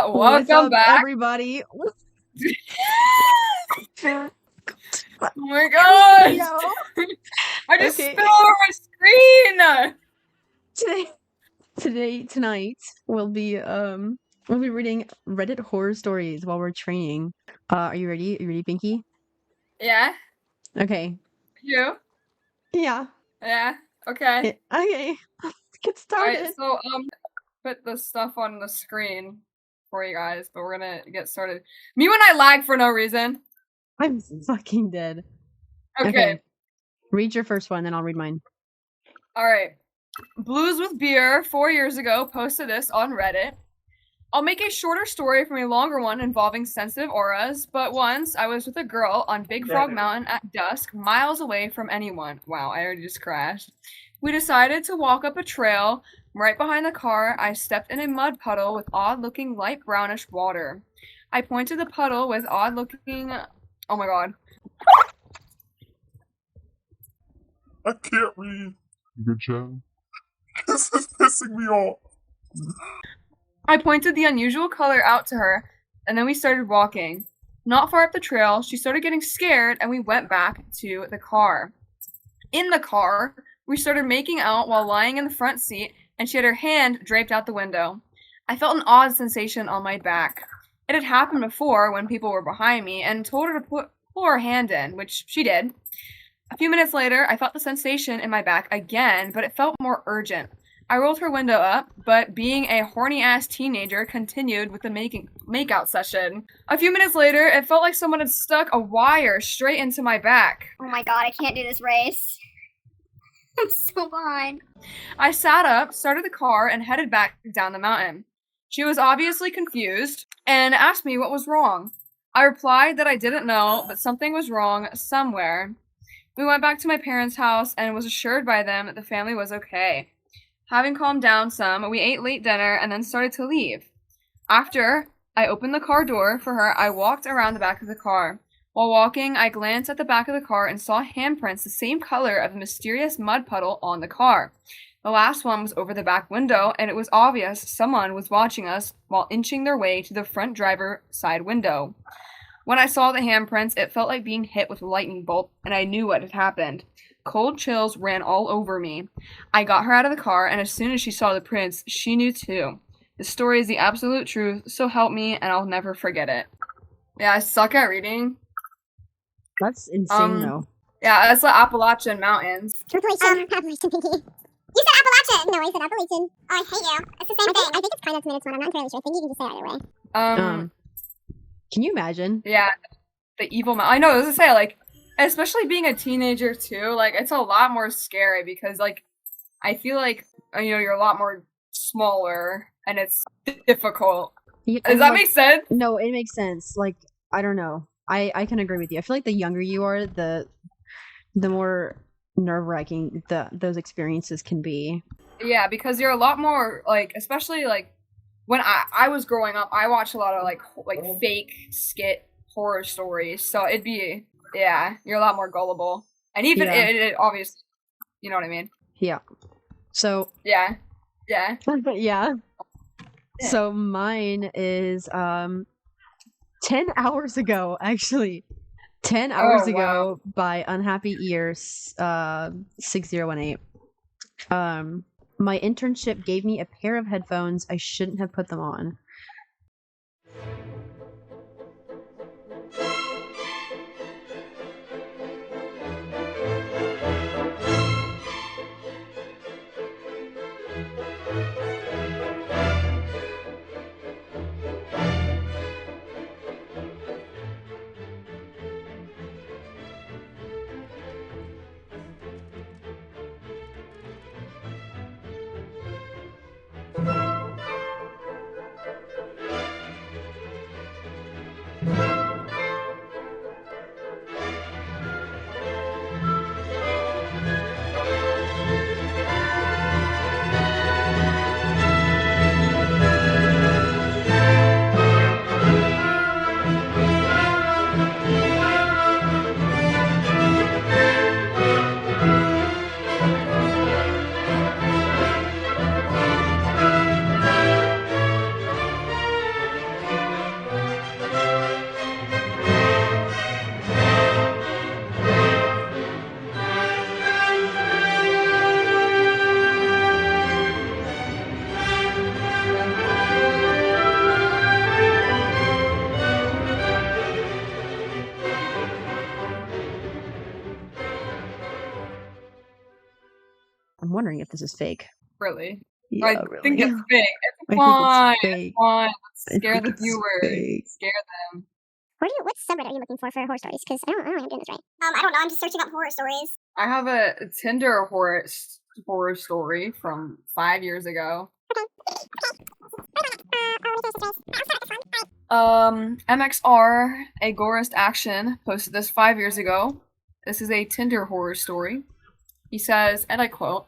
What's Welcome up, back. everybody? Oh my gosh! Yo. I just Okay. spilled over my screen! Tonight, we'll be reading Reddit horror stories while we're training. Are you ready? Are you ready, Pinky? Yeah? Okay. You? Yeah. Yeah? Okay. Okay. Let's get started. Alright, so, put the stuff on the screen for you guys, but we're gonna get started. Me when I lag for no reason. I'm fucking dead. Okay. Read your first one, then I'll read mine. Alright. Blues with Beer 4 years ago posted this on Reddit. I'll make a shorter story from a longer one involving sensitive auras, but once I was with a girl on Big Frog Mountain at dusk, miles away from anyone. Wow, I already just crashed. We decided to walk up a trail. Right behind the car, I stepped in a mud puddle with odd-looking light brownish water. I pointed the puddle with odd-looking... Oh my god. I can't read. Good job. This is pissing me off. I pointed the unusual color out to her, and then we started walking. Not far up the trail, she started getting scared, and we went back to the car. In the car, we started making out while lying in the front seat, and she had her hand draped out the window. I felt an odd sensation on my back. It had happened before when people were behind me, and told her to pull her hand in, which she did. A few minutes later, I felt the sensation in my back again, but it felt more urgent. I rolled her window up, but being a horny-ass teenager, continued with the make-out session. A few minutes later, it felt like someone had stuck a wire straight into my back. Oh my god, I can't do this race. I'm so behind. I sat up, started the car, and headed back down the mountain. She was obviously confused, and asked me what was wrong. I replied that I didn't know, but something was wrong somewhere. We went back to my parents' house, and was assured by them that the family was okay. Having calmed down some, we ate late dinner and then started to leave. After I opened the car door for her, I walked around the back of the car. While walking, I glanced at the back of the car and saw handprints the same color of the mysterious mud puddle on the car. The last one was over the back window, and it was obvious someone was watching us while inching their way to the front driver's side window. When I saw the handprints, it felt like being hit with a lightning bolt, and I knew what had happened. Cold chills ran all over me. I got her out of the car, and as soon as she saw the prints, she knew too. The story is the absolute truth, so help me, and I'll never forget it. Yeah, I suck at reading. That's insane, though. Yeah, that's the Appalachian Mountains. Appalachian, Pinky. You said Appalachian! No, I said Appalachian. Oh, I hate you. It's the same thing. I think it's kind of minutes one. I'm not entirely sure. I think you can just say it either way. Can you imagine? Yeah, the evil mountain. I know, I was gonna say, like, especially being a teenager too, like, it's a lot more scary because, like, I feel like, you know, you're a lot more smaller and it's difficult. Yeah, Does that make sense? No, it makes sense. Like, I don't know. I can agree with you. I feel like the younger you are, the more nerve-wracking those experiences can be. Yeah, because you're a lot more, like, especially, like, when I was growing up, I watched a lot of, like fake skit horror stories, so it'd be, yeah, you're a lot more gullible. And even, it obviously, you know what I mean? Yeah. So... Yeah. Yeah. Yeah. So mine is, 10 hours ago, actually. 10 hours ago by Unhappy Ear 6018. My internship gave me a pair of headphones I shouldn't have put them on. I'm wondering if this is fake. Really? Yeah, I really. think it's fake. It's I fine. think it's fake. It's fine. Let's I scare think the it's viewers. fake. Scare them. What subreddit are you looking for horror stories? Because I don't know if I'm doing this right. I don't know. I'm just searching up horror stories. I have a Tinder horror story from 5 years ago. MXR, Agorist Action, posted this 5 years ago. This is a Tinder horror story. He says, and I quote,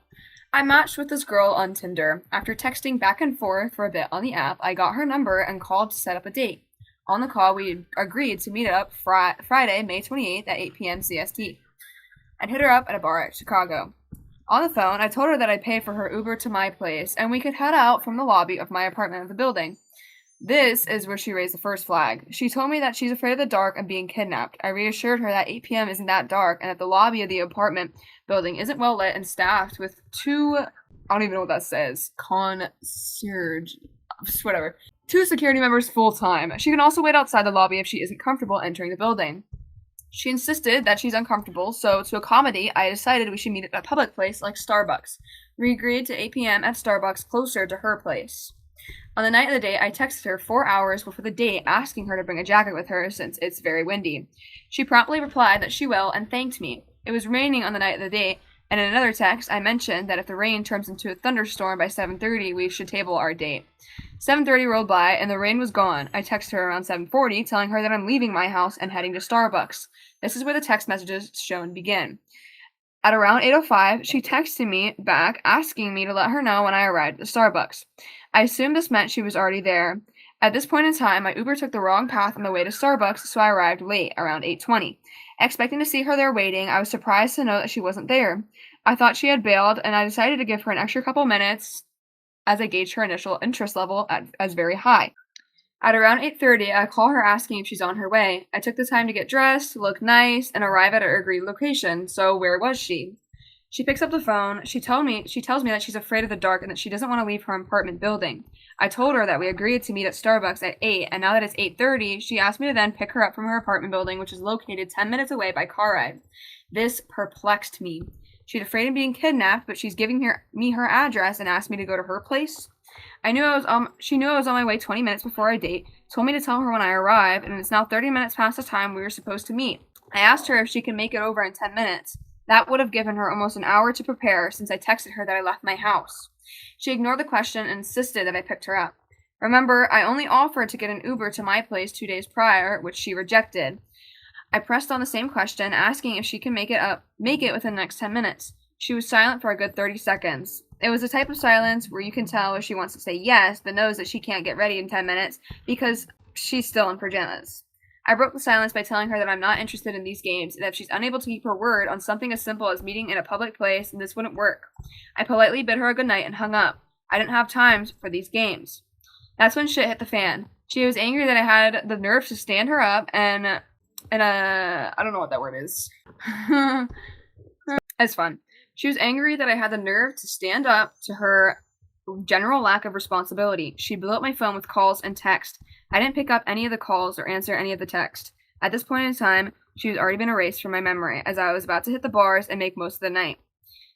I matched with this girl on Tinder. After texting back and forth for a bit on the app, I got her number and called to set up a date. On the call, we agreed to meet up Friday, May 28th at 8 p.m. CST. I'd hit her up at a bar at Chicago. On the phone, I told her that I'd pay for her Uber to my place, and we could head out from the lobby of my apartment of the building. This is where she raised the first flag. She told me that she's afraid of the dark and being kidnapped. I reassured her that 8 p.m. isn't that dark, and that the lobby of the apartment building isn't well lit and staffed with two, I don't even know what that says, concierge, whatever, 2 security members full-time. She can also wait outside the lobby if she isn't comfortable entering the building. She insisted that she's uncomfortable, so to accommodate, I decided we should meet at a public place like Starbucks. We agreed to 8 p.m. at Starbucks closer to her place. On the night of the date, I texted her 4 hours before the date asking her to bring a jacket with her since it's very windy. She promptly replied that she will and thanked me. It was raining on the night of the date, and in another text, I mentioned that if the rain turns into a thunderstorm by 7:30, we should table our date. 7:30 rolled by, and the rain was gone. I texted her around 7:40, telling her that I'm leaving my house and heading to Starbucks. This is where the text messages shown begin. At around 8:05, she texted me back asking me to let her know when I arrived at Starbucks. I assumed this meant she was already there. At this point in time, my Uber took the wrong path on the way to Starbucks, so I arrived late, around 8:20. Expecting to see her there waiting, I was surprised to know that she wasn't there. I thought she had bailed, and I decided to give her an extra couple minutes as I gauged her initial interest level as very high. At around 8:30, I call her asking if she's on her way. I took the time to get dressed, look nice, and arrive at our agreed location, so where was she? She picks up the phone. She tells me that she's afraid of the dark and that she doesn't want to leave her apartment building. I told her that we agreed to meet at Starbucks at 8, and now that it's 8:30, she asked me to then pick her up from her apartment building, which is located 10 minutes away by car ride. This perplexed me. She's afraid of being kidnapped, but she's giving me her address and asked me to go to her place. She knew I was on my way 20 minutes before our date, told me to tell her when I arrive, and it's now 30 minutes past the time we were supposed to meet. I asked her if she could make it over in 10 minutes. That would have given her almost an hour to prepare since I texted her that I left my house. She ignored the question and insisted that I picked her up. Remember, I only offered to get an Uber to my place 2 days prior, which she rejected. I pressed on the same question, asking if she can make it within the next 10 minutes. She was silent for a good 30 seconds. It was a type of silence where you can tell if she wants to say yes, but knows that she can't get ready in 10 minutes because she's still in pajamas. I broke the silence by telling her that I'm not interested in these games, and that if she's unable to keep her word on something as simple as meeting in a public place, then this wouldn't work. I politely bid her a good night and hung up. I didn't have time for these games. That's when shit hit the fan. She was angry that I had the nerve to stand her up and I don't know what that word is. It's fun. She was angry that I had the nerve to stand up to her general lack of responsibility. She blew up my phone with calls and text. I didn't pick up any of the calls or answer any of the text. At this point in time, she had already been erased from my memory, as I was about to hit the bars and make most of the night.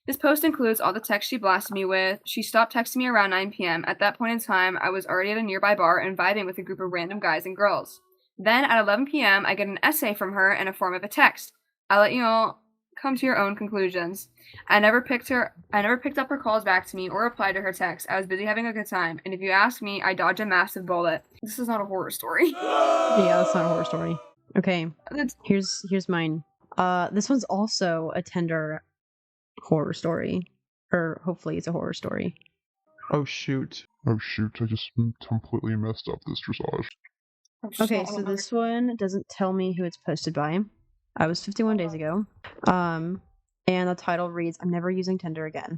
This post includes all the texts she blasted me with. She stopped texting me around 9 p.m. At that point in time, I was already at a nearby bar and vibing with a group of random guys and girls. Then, at 11 p.m., I get an essay from her in a form of a text. I'll let you all come to your own conclusions. I never picked up her calls back to me or replied to her texts. I was busy having a good time, and if you ask me, I dodged a massive bullet. This is not a horror story. Yeah, that's not a horror story. Okay, here's mine. This one's also a Tinder horror story, or hopefully it's a horror story. Oh shoot, I just completely messed up this dressage. Okay, so this one doesn't tell me who it's posted by. I was 51 days ago. And the title reads, I'm never using Tinder again.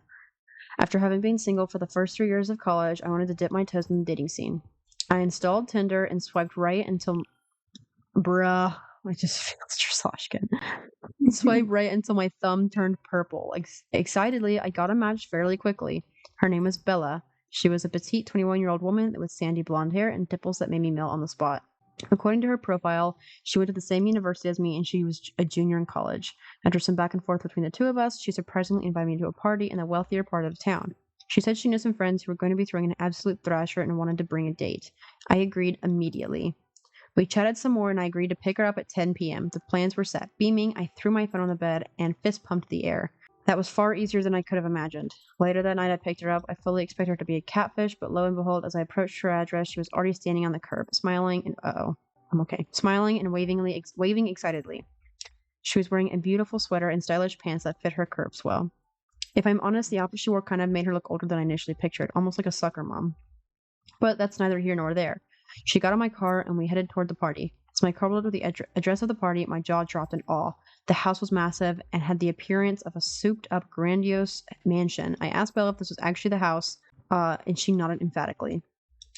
After having been single for the first 3 years of college, I wanted to dip my toes in the dating scene. I installed Tinder and swiped right until... I just feel dressage again. Swiped right until my thumb turned purple. Excitedly, I got a match fairly quickly. Her name was Bella. She was a petite 21-year-old woman with sandy blonde hair and dimples that made me melt on the spot. According to her profile, she went to the same university as me and she was a junior in college. After some back and forth between the two of us, she surprisingly invited me to a party in the wealthier part of the town. She said she knew some friends who were going to be throwing an absolute thrasher and wanted to bring a date. I agreed immediately. We chatted some more and I agreed to pick her up at 10 p.m. The plans were set. Beaming, I threw my phone on the bed and fist pumped the air. That was far easier than I could have imagined. Later that night, I picked her up. I fully expected her to be a catfish, but lo and behold, as I approached her address, she was already standing on the curb, smiling and I'm okay. Smiling and waving excitedly. She was wearing a beautiful sweater and stylish pants that fit her curves well. If I'm honest, the outfit she wore kind of made her look older than I initially pictured, almost like a soccer mom. But that's neither here nor there. She got in my car and we headed toward the party. As my car rolled to the address of the party, my jaw dropped in awe. The house was massive and had the appearance of a souped-up, grandiose mansion. I asked Bella if this was actually the house, and she nodded emphatically.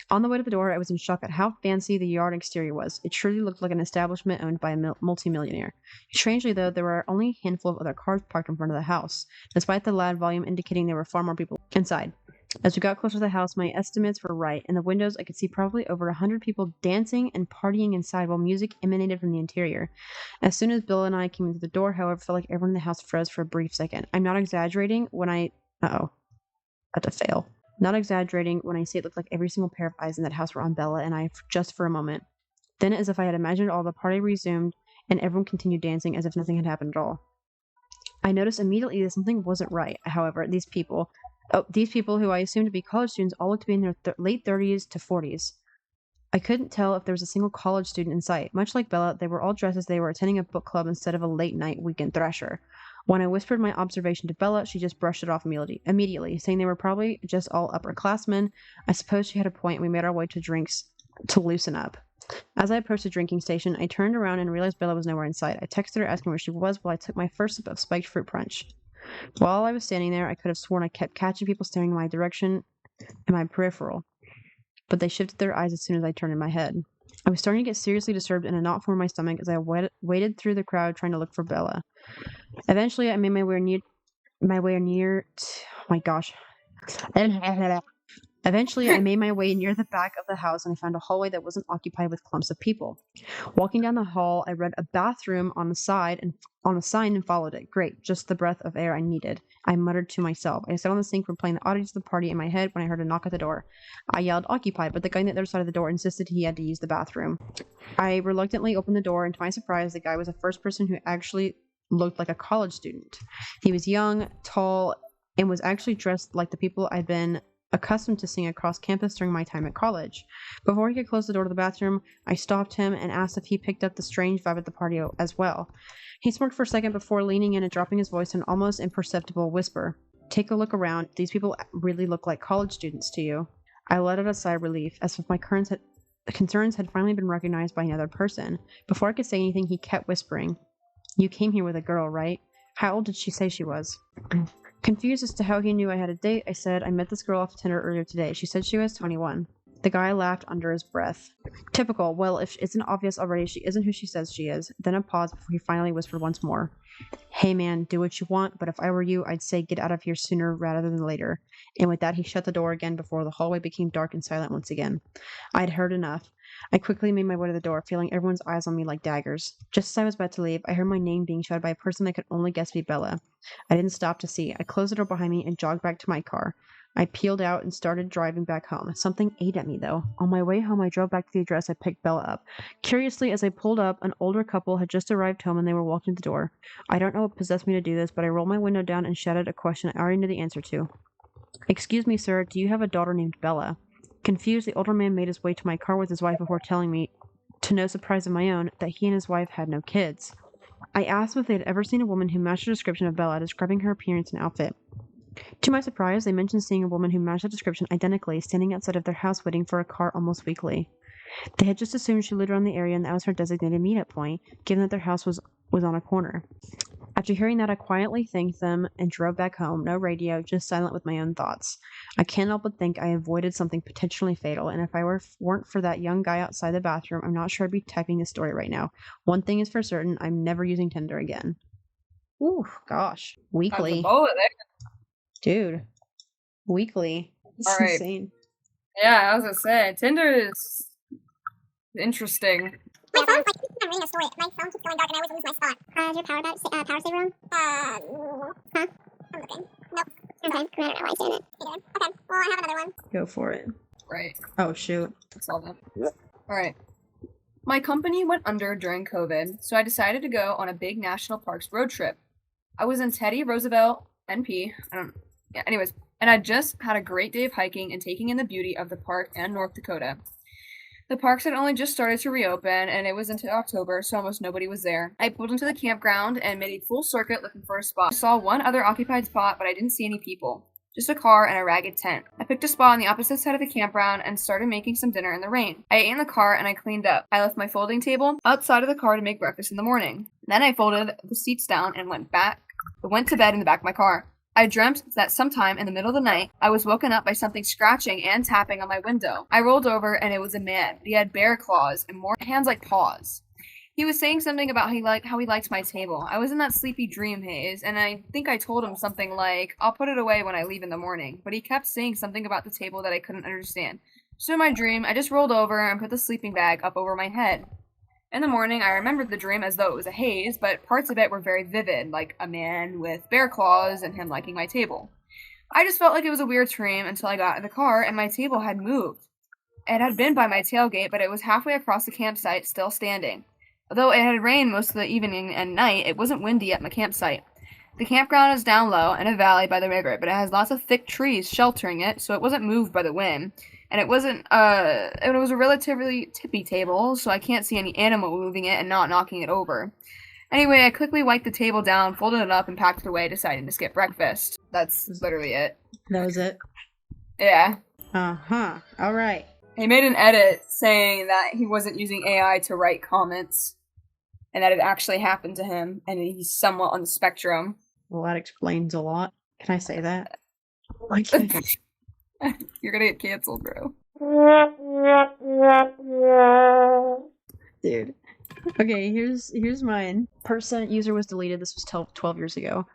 On the way to the door, I was in shock at how fancy the yard exterior was. It truly looked like an establishment owned by a multimillionaire. Strangely, though, there were only a handful of other cars parked in front of the house, despite the loud volume indicating there were far more people inside. As we got closer to the house, my estimates were right. In the windows, I could see probably over 100 people dancing and partying inside while music emanated from the interior. As soon as Bill and I came into the door, however, it felt like everyone in the house froze for a brief second. I'm not exaggerating when I... about to fail. Not exaggerating when I say it looked like every single pair of eyes in that house were on Bella and I just for a moment. Then, as if I had imagined all, the party resumed and everyone continued dancing as if nothing had happened at all. I noticed immediately that something wasn't right. However, these people who I assumed to be college students all looked to be in their late 30s to 40s. I couldn't tell if there was a single college student in sight. Much like Bella, they were all dressed as they were attending a book club instead of a late-night weekend thrasher. When I whispered my observation to Bella, she just brushed it off immediately, saying they were probably just all upperclassmen. I suppose she had a point, and we made our way to drinks to loosen up. As I approached the drinking station, I turned around and realized Bella was nowhere in sight. I texted her asking where she was while I took my first sip of spiked fruit punch. While I was standing there, I could have sworn I kept catching people staring in my direction in my peripheral, but they shifted their eyes as soon as I turned in my head. I was starting to get seriously disturbed and a knot formed in my stomach as I waded through the crowd trying to look for Bella. Eventually, I made my way near. Oh my gosh. Eventually, I made my way near the back of the house and I found a hallway that wasn't occupied with clumps of people. Walking down the hall, I read a bathroom on a sign and followed it. Great, just the breath of air I needed. I muttered to myself. I sat on the sink replaying the audience of the party in my head when I heard a knock at the door. I yelled occupied, but the guy on the other side of the door insisted he had to use the bathroom. I reluctantly opened the door and to my surprise, the guy was the first person who actually looked like a college student. He was young, tall, and was actually dressed like the people I'd been accustomed to seeing across campus during my time at college. Before he could close the door to the bathroom, I stopped him and asked if he picked up the strange vibe at the party as well. He smirked for a second before leaning in and dropping his voice in an almost imperceptible whisper. Take a look around. These people really look like college students to you. I let out a sigh of relief, as if my concerns had finally been recognized by another person. Before I could say anything, he kept whispering. You came here with a girl, right? How old did she say she was? Confused as to how he knew I had a date, I said, I met this girl off Tinder earlier today. She said she was 21. The guy laughed under his breath. Typical. Well, if it isn't obvious already, she isn't who she says she is. Then a pause before he finally whispered once more. Hey man, do what you want, but if I were you, I'd say get out of here sooner rather than later. And with that, he shut the door again before the hallway became dark and silent once again. I'd heard enough. I quickly made my way to the door, feeling everyone's eyes on me like daggers. Just as I was about to leave, I heard my name being shouted by a person I could only guess to be Bella. I didn't stop to see. I closed the door behind me and jogged back to my car. I peeled out and started driving back home. Something ate at me, though. On my way home, I drove back to the address I picked Bella up. Curiously, as I pulled up, an older couple had just arrived home and they were walking to the door. I don't know what possessed me to do this, but I rolled my window down and shouted a question I already knew the answer to. Excuse me, sir, do you have a daughter named Bella? Confused, the older man made his way to my car with his wife before telling me, to no surprise of my own, that he and his wife had no kids. I asked them if they had ever seen a woman who matched the description of Bella, describing her appearance and outfit. To my surprise, they mentioned seeing a woman who matched the description identically, standing outside of their house waiting for a car almost weekly. They had just assumed she lived around the area and that was her designated meetup point, given that their house was on a corner. After hearing that, I quietly thanked them and drove back home, no radio, just silent with my own thoughts. I can't help but think I avoided something potentially fatal, and if I weren't for that young guy outside the bathroom, I'm not sure I'd be typing this story right now. One thing is for certain, I'm never using Tinder again. Ooh, gosh. Weekly. That's a bullet there. Dude. Weekly. It's All right. insane. Yeah, I was gonna say, Tinder is Interesting. My phone, like, I'm reading a story. My phone keeps going dark and I always lose my spot. Is your power saver on? Huh? I'm looking. Nope. Okay, I don't know why it's doing it. You did? Okay, well, I have another one. Go for it. Right. Oh, shoot. That's all that. Alright. My company went under during COVID, so I decided to go on a big national parks road trip. I was in Teddy Roosevelt, NP. Anyways, and I just had a great day of hiking and taking in the beauty of the park and North Dakota. The parks had only just started to reopen, and it was into October, so almost nobody was there. I pulled into the campground and made a full circuit looking for a spot. I saw one other occupied spot, but I didn't see any people. Just a car and a ragged tent. I picked a spot on the opposite side of the campground and started making some dinner in the rain. I ate in the car and I cleaned up. I left my folding table outside of the car to make breakfast in the morning. Then I folded the seats down and went to bed in the back of my car. I dreamt that sometime in the middle of the night, I was woken up by something scratching and tapping on my window. I rolled over and it was a man. He had bear claws and more hands like paws. He was saying something about how he liked my table. I was in that sleepy dream haze, and I think I told him something like, I'll put it away when I leave in the morning. But he kept saying something about the table that I couldn't understand. So in my dream, I just rolled over and put the sleeping bag up over my head. In the morning, I remembered the dream as though it was a haze, but parts of it were very vivid, like a man with bear claws and him liking my table. I just felt like it was a weird dream until I got in the car and my table had moved. It had been by my tailgate, but it was halfway across the campsite, still standing. Although it had rained most of the evening and night, it wasn't windy at my campsite. The campground is down low in a valley by the river, but it has lots of thick trees sheltering it, so it wasn't moved by the wind. And it was a relatively tippy table, so I can't see any animal moving it and not knocking it over. Anyway, I quickly wiped the table down, folded it up, and packed it away, deciding to skip breakfast. That's literally it. That was it? Yeah. Uh-huh. All right. He made an edit saying that he wasn't using AI to write comments, and that it actually happened to him, and he's somewhat on the spectrum. Well, that explains a lot. Can I say that? You're gonna get canceled, bro. Dude. Okay, here's mine. User was deleted. This was 12 years ago.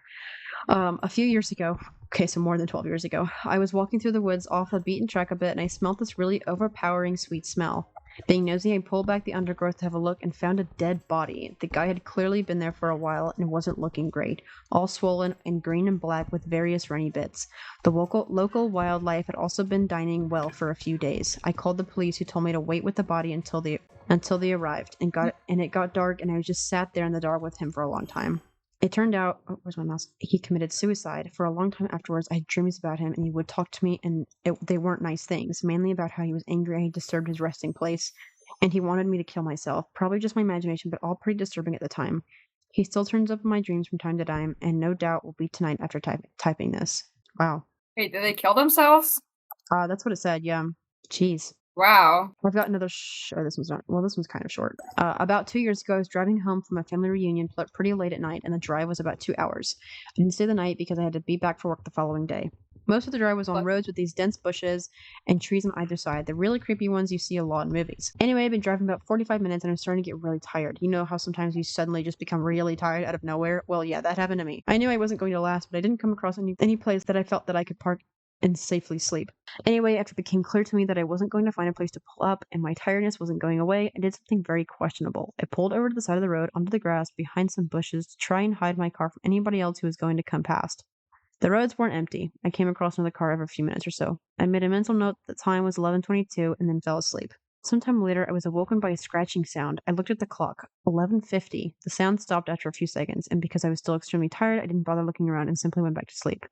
A few years ago, okay, so more than 12 years ago, I was walking through the woods off the beaten track a bit, and I smelled this really overpowering sweet smell. Being nosy, I pulled back the undergrowth to have a look and found a dead body. The guy had clearly been there for a while and wasn't looking great, all swollen and green and black with various runny bits. The local wildlife had also been dining well for a few days. I called the police, who told me to wait with the body until they arrived, and it got dark, and I just sat there in the dark with him for a long time. It turned out, where's my mouse? He committed suicide. For a long time afterwards, I had dreams about him, and he would talk to me, and they weren't nice things, mainly about how he was angry I had disturbed his resting place, and he wanted me to kill myself. Probably just my imagination, but all pretty disturbing at the time. He still turns up in my dreams from time to time, and no doubt will be tonight after typing this. Wow. Wait, did they kill themselves? That's what it said, yeah. Jeez. Wow. I've got another this one's not. Well, this one's kind of short. About 2 years ago, I was driving home from a family reunion pretty late at night, and the drive was about 2 hours. I didn't stay the night because I had to be back for work the following day. Most of the drive was on roads with these dense bushes and trees on either side, the really creepy ones you see a lot in movies. Anyway, I've been driving about 45 minutes, and I'm starting to get really tired. You know how sometimes you suddenly just become really tired out of nowhere? Well, yeah, that happened to me. I knew I wasn't going to last, but I didn't come across any place that I felt that I could park and safely sleep. Anyway, after it became clear to me that I wasn't going to find a place to pull up and my tiredness wasn't going away, I did something very questionable. I pulled over to the side of the road onto the grass behind some bushes to try and hide my car from anybody else who was going to come past. The roads weren't empty. I came across another car every few minutes or so. I made a mental note that the time was 11:22 and then fell asleep. Sometime later, I was awoken by a scratching sound. I looked at the clock. 11:50. The sound stopped after a few seconds, and because I was still extremely tired, I didn't bother looking around and simply went back to sleep.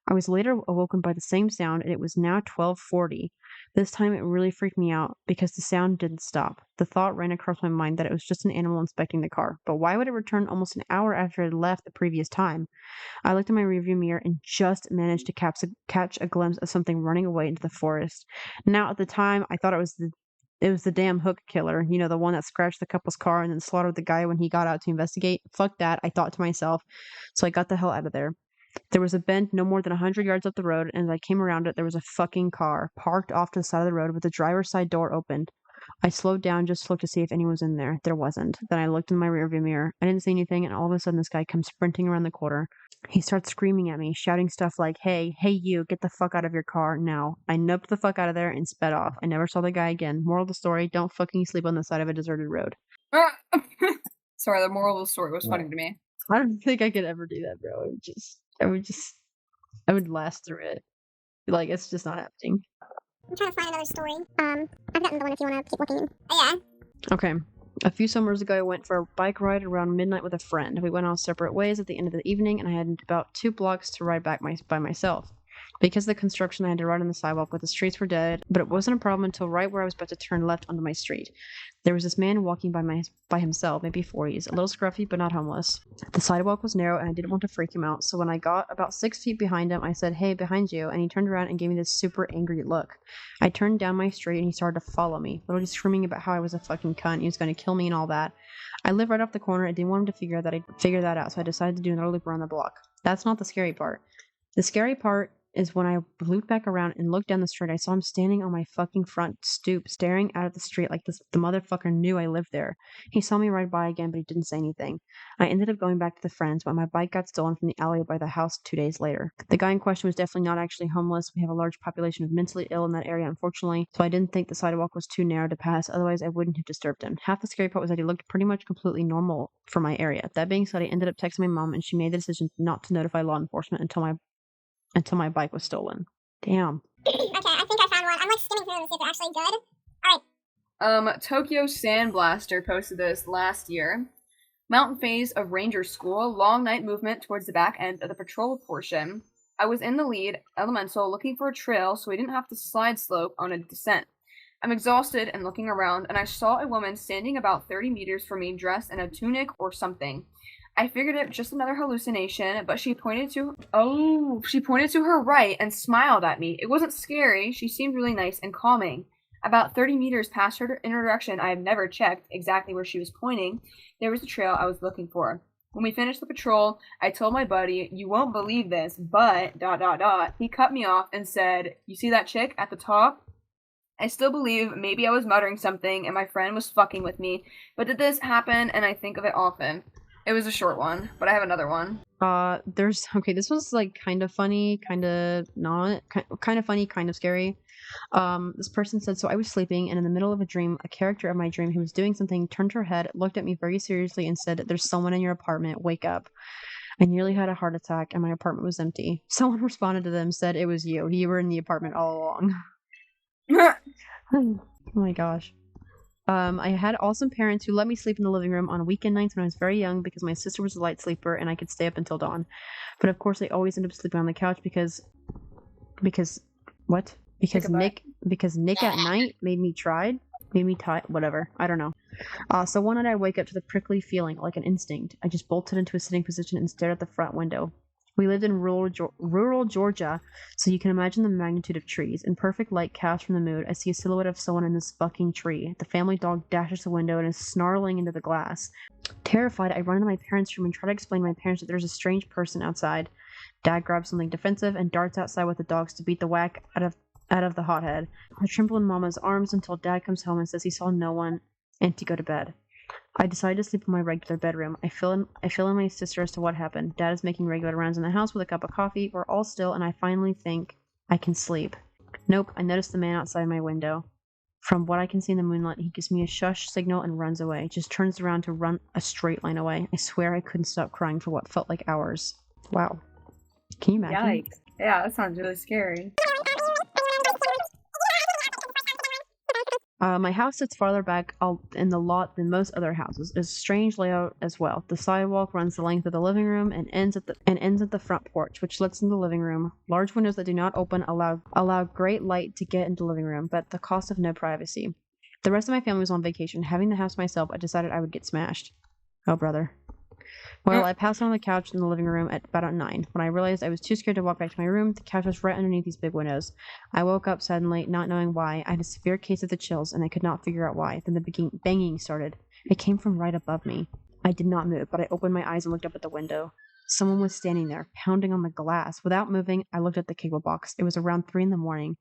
I was later awoken by the same sound, and it was now 12:40. This time it really freaked me out because the sound didn't stop. The thought ran across my mind that it was just an animal inspecting the car, but why would it return almost an hour after it had left the previous time? I looked in my rearview mirror and just managed to catch a glimpse of something running away into the forest. Now, at the time, I thought it was the damn hook killer, you know, the one that scratched the couple's car and then slaughtered the guy when he got out to investigate. Fuck that, I thought to myself, so I got the hell out of there. There was a bend no more than 100 yards up the road, and as I came around it, there was a fucking car parked off to the side of the road with the driver's side door opened. I slowed down just to look to see if anyone was in there. There wasn't. Then I looked in my rearview mirror. I didn't see anything, and all of a sudden this guy comes sprinting around the corner. He starts screaming at me, shouting stuff like, hey you, get the fuck out of your car now. I noped the fuck out of there and sped off. I never saw the guy again. Moral of the story, don't fucking sleep on the side of a deserted road. Sorry, the moral of the story was funny to me. I don't think I could ever do that, bro. I would last through it. Like, it's just not happening. I'm trying to find another story. I've gotten the one if you want to keep looking. Oh, yeah. Okay. A few summers ago, I went for a bike ride around midnight with a friend. We went our separate ways at the end of the evening, and I had about 2 blocks to ride back by myself. Because of the construction, I had to ride on the sidewalk, but the streets were dead. But it wasn't a problem until right where I was about to turn left onto my street. There was this man walking by himself, maybe 40s, a little scruffy, but not homeless. The sidewalk was narrow, and I didn't want to freak him out, so when I got about 6 feet behind him, I said, hey, behind you, and he turned around and gave me this super angry look. I turned down my street, and he started to follow me, literally screaming about how I was a fucking cunt, he was going to kill me and all that. I live right off the corner, I didn't want him to figure that out, so I decided to do another loop around the block. That's not the scary part. The scary part is when I looped back around and looked down the street, I saw him standing on my fucking front stoop, staring out at the street like the motherfucker knew I lived there. He saw me ride by again, but he didn't say anything. I ended up going back to the friends, but my bike got stolen from the alley by the house 2 days later. The guy in question was definitely not actually homeless. We have a large population of mentally ill in that area, unfortunately, so I didn't think the sidewalk was too narrow to pass, otherwise I wouldn't have disturbed him. Half the scary part was that he looked pretty much completely normal for my area. That being said, I ended up texting my mom, and she made the decision not to notify law enforcement until my bike was stolen. Damn. Okay, I think I found one. I'm like skimming through them to see if they're actually good. Alright. Tokyo Sandblaster posted this last year. Mountain phase of Ranger School, long night movement towards the back end of the patrol portion. I was in the lead, elemental, looking for a trail so we didn't have to slide slope on a descent. I'm exhausted and looking around, and I saw a woman standing about 30 meters from me dressed in a tunic or something. I figured it just another hallucination, but she pointed to her right and smiled at me. It wasn't scary. She seemed really nice and calming. About 30 meters past her in her direction, I have never checked exactly where she was pointing. There was the trail I was looking for. When we finished the patrol, I told my buddy, you won't believe this, but ... He cut me off and said, you see that chick at the top? I still believe maybe I was muttering something and my friend was fucking with me, but did this happen and I think of it often. It was a short one, but I have another one. This was like kind of funny, kind of not, kind of funny, kind of scary. This person said, so I was sleeping and in the middle of a dream, a character of my dream who was doing something turned her head, looked at me very seriously and said, there's someone in your apartment, wake up. I nearly had a heart attack and my apartment was empty. Someone responded to them, said it was you. You were in the apartment all along. Oh my gosh. I had awesome parents who let me sleep in the living room on weekend nights when I was very young because my sister was a light sleeper and I could stay up until dawn. But of course, I always ended up sleeping on the couch because Nick at night made me tired, whatever. I don't know. So one night I wake up to the prickly feeling like an instinct. I just bolted into a sitting position and stared at the front window. We lived in rural Georgia, so you can imagine the magnitude of trees. In perfect light cast from the moon, I see a silhouette of someone in this fucking tree. The family dog dashes the window and is snarling into the glass. Terrified, I run into my parents' room and try to explain to my parents that there's a strange person outside. Dad grabs something defensive and darts outside with the dogs to beat the whack out of the hothead. I tremble in Mama's arms until Dad comes home and says he saw no one and to go to bed. I decided to sleep in my regular bedroom. I fill in my sister as to what happened. Dad is making regular rounds in the house with a cup of coffee. We're all still, and I finally think I can sleep. Nope, I notice the man outside my window. From what I can see in the moonlight, he gives me a shush signal and runs away. Just turns around to run a straight line away. I swear I couldn't stop crying for what felt like hours. Wow. Can you imagine? Yikes. Yeah, that sounds really scary. My house sits farther back in the lot than most other houses. It's a strange layout as well. The sidewalk runs the length of the living room and ends at the front porch, which lets into the living room. Large windows that do not open allow great light to get into the living room, but at the cost of no privacy. The rest of my family was on vacation. Having the house myself, I decided I would get smashed. Oh, brother. Well, I passed out on the couch in the living room at about 9. When I realized I was too scared to walk back to my room, the couch was right underneath these big windows. I woke up suddenly, not knowing why. I had a severe case of the chills, and I could not figure out why. Then the banging started. It came from right above me. I did not move, but I opened my eyes and looked up at the window. Someone was standing there, pounding on the glass. Without moving, I looked at the cable box. It was around 3 in the morning.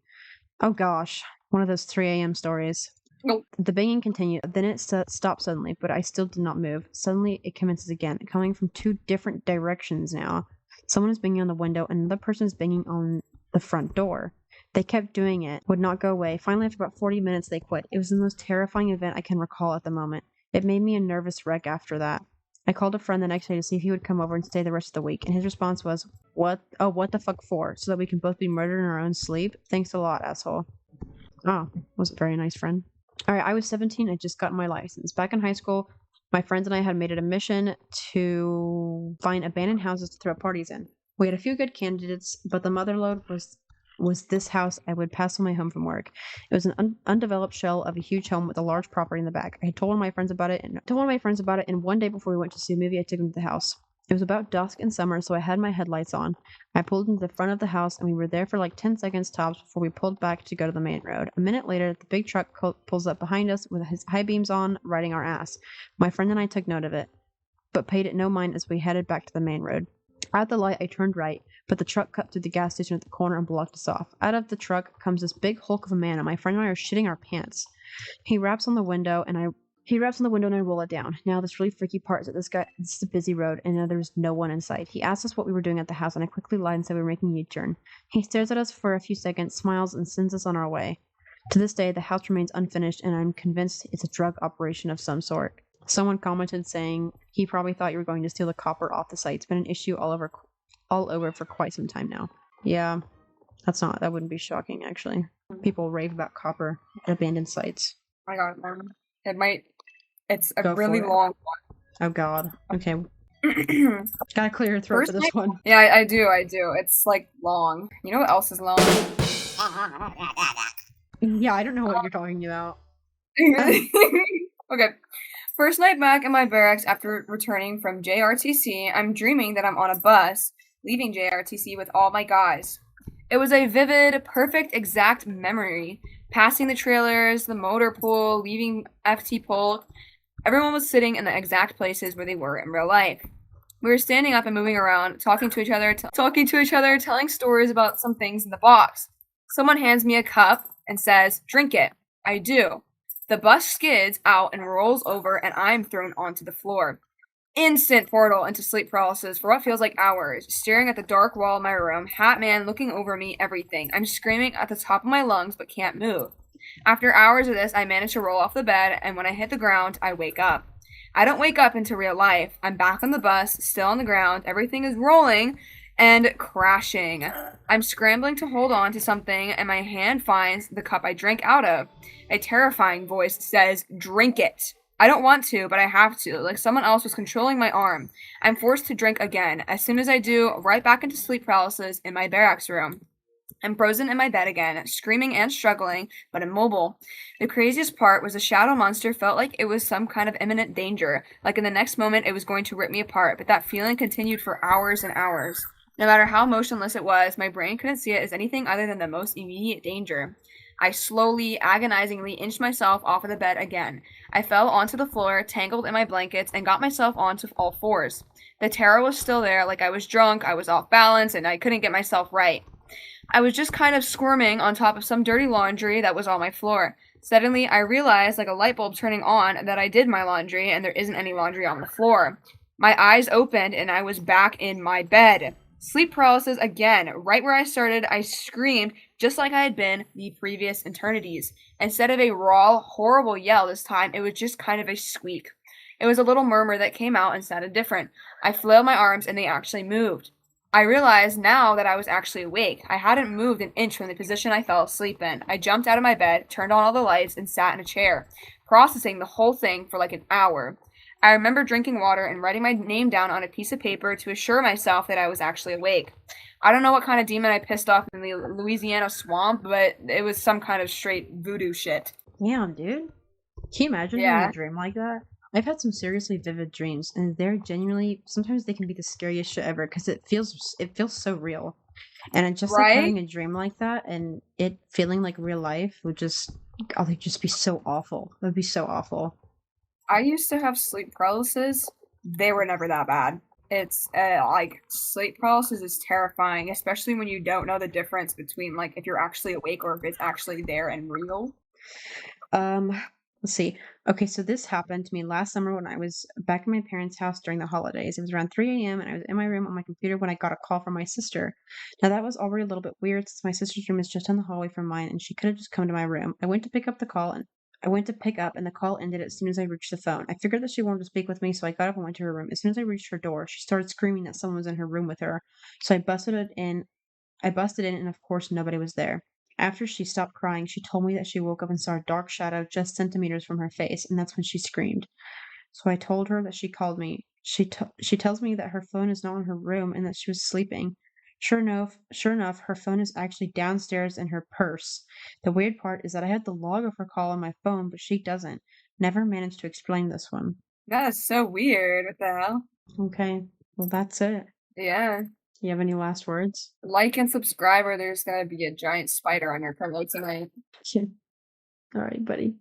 Oh gosh, one of those 3 a.m. stories. Nope. The banging continued. Then it stopped suddenly, but I still did not move. Suddenly, it commences again, coming from 2 different directions now. Someone is banging on the window, and another person is banging on the front door. They kept doing it, would not go away. Finally, after about 40 minutes, they quit. It was the most terrifying event I can recall at the moment. It made me a nervous wreck after that. I called a friend the next day to see if he would come over and stay the rest of the week, and his response was, "What? Oh, what the fuck for? So that we can both be murdered in our own sleep? Thanks a lot, asshole." Oh, was a very nice friend. All right, I was 17. I just got my license. Back in high school, my friends and I had made it a mission to find abandoned houses to throw parties in. We had a few good candidates, but the mother lode was this house I would pass on my home from work. It was an undeveloped shell of a huge home with a large property in the back. I had told one of my friends about it, and one day before we went to see a movie, I took him to the house. It was about dusk in summer, so I had my headlights on. I pulled into the front of the house, and we were there for like 10 seconds tops before we pulled back to go to the main road. A minute later, the big truck pulls up behind us with his high beams on, riding our ass. My friend and I took note of it, but paid it no mind as we headed back to the main road. At the light, I turned right, but the truck cut through the gas station at the corner and blocked us off. Out of the truck comes this big hulk of a man, and my friend and I are shitting our pants. He raps on the window, and I roll it down. Now, this really freaky part is that this is a busy road, and now there's no one in sight. He asked us what we were doing at the house, and I quickly lied and said we were making a U-turn. He stares at us for a few seconds, smiles, and sends us on our way. To this day, the house remains unfinished, and I'm convinced it's a drug operation of some sort. Someone commented saying he probably thought you were going to steal the copper off the site. It's been an issue all over for quite some time now. Yeah, that wouldn't be shocking, actually. People rave about copper at abandoned sites. I got it. It's a Go really for it. long Oh god. Okay. one. Gotta clear your throat for this one. Yeah, I do. It's like long. You know what else is long? Yeah, I don't know what you're talking about. Okay. First night back in my barracks after returning from JRTC, I'm dreaming that I'm on a bus, leaving JRTC with all my guys. It was a vivid, perfect, exact memory. Passing the trailers, the motor pool, leaving FT Polk. Everyone was sitting in the exact places where they were in real life. We were standing up and moving around, talking to each other, telling stories about some things in the box. Someone hands me a cup and says, "Drink it." I do. The bus skids out and rolls over, and I'm thrown onto the floor. Instant portal into sleep paralysis for what feels like hours, staring at the dark wall of my room, Hat Man looking over me, everything. I'm screaming at the top of my lungs but can't move. After hours of this, I manage to roll off the bed, and when I hit the ground, I wake up. I don't wake up into real life. I'm back on the bus, still on the ground, everything is rolling and crashing. I'm scrambling to hold on to something, and my hand finds the cup I drank out of. A terrifying voice says, "Drink it." I don't want to, but I have to, like someone else was controlling my arm. I'm forced to drink again. As soon as I do, right back into sleep paralysis in my barracks room. I'm frozen in my bed again, screaming and struggling, but immobile. The craziest part was the shadow monster felt like it was some kind of imminent danger, like in the next moment it was going to rip me apart, but that feeling continued for hours and hours. No matter how motionless it was, my brain couldn't see it as anything other than the most immediate danger. I slowly, agonizingly inched myself off of the bed again. I fell onto the floor, tangled in my blankets, and got myself onto all fours. The terror was still there, like I was drunk, I was off balance, and I couldn't get myself right. I was just kind of squirming on top of some dirty laundry that was on my floor. Suddenly, I realized, like a light bulb turning on, that I did my laundry and there isn't any laundry on the floor. My eyes opened and I was back in my bed. Sleep paralysis again. Right where I started, I screamed just like I had been the previous eternities. Instead of a raw, horrible yell this time, it was just kind of a squeak. It was a little murmur that came out and sounded different. I flailed my arms and they actually moved. I realized now that I was actually awake. I hadn't moved an inch from the position I fell asleep in. I jumped out of my bed, turned on all the lights, and sat in a chair, processing the whole thing for like an hour. I remember drinking water and writing my name down on a piece of paper to assure myself that I was actually awake. I don't know what kind of demon I pissed off in the Louisiana swamp, but it was some kind of straight voodoo shit. Damn, dude. Can you imagine having a dream like that? I've had some seriously vivid dreams, and they're genuinely, sometimes they can be the scariest shit ever, because it feels so real. And just like having a dream like that, and it feeling like real life would just be so awful. It would be so awful. I used to have sleep paralysis. They were never that bad. It's, like, sleep paralysis is terrifying, especially when you don't know the difference between, like, if you're actually awake or if it's actually there and real. Let's see. Okay, so this happened to me last summer when I was back in my parents' house during the holidays. It was around 3 a.m. and I was in my room on my computer when I got a call from my sister. Now that was already a little bit weird since my sister's room is just down the hallway from mine and she could have just come to my room. I went to pick up and the call ended as soon as I reached the phone. I figured that she wanted to speak with me, so I got up and went to her room. As soon as I reached her door, she started screaming that someone was in her room with her. So I busted in, and of course, nobody was there. After she stopped crying, she told me that she woke up and saw a dark shadow just centimeters from her face, and that's when she screamed. So I told her that she called me. She tells me that her phone is not in her room and that she was sleeping. Sure enough, her phone is actually downstairs in her purse. The weird part is that I had the log of her call on my phone, but she doesn't. Never managed to explain this one. That is so weird. What the hell? Okay, well that's it. Yeah. Do you have any last words? Like and subscribe or there's gonna be a giant spider on your pillow tonight. All right, buddy.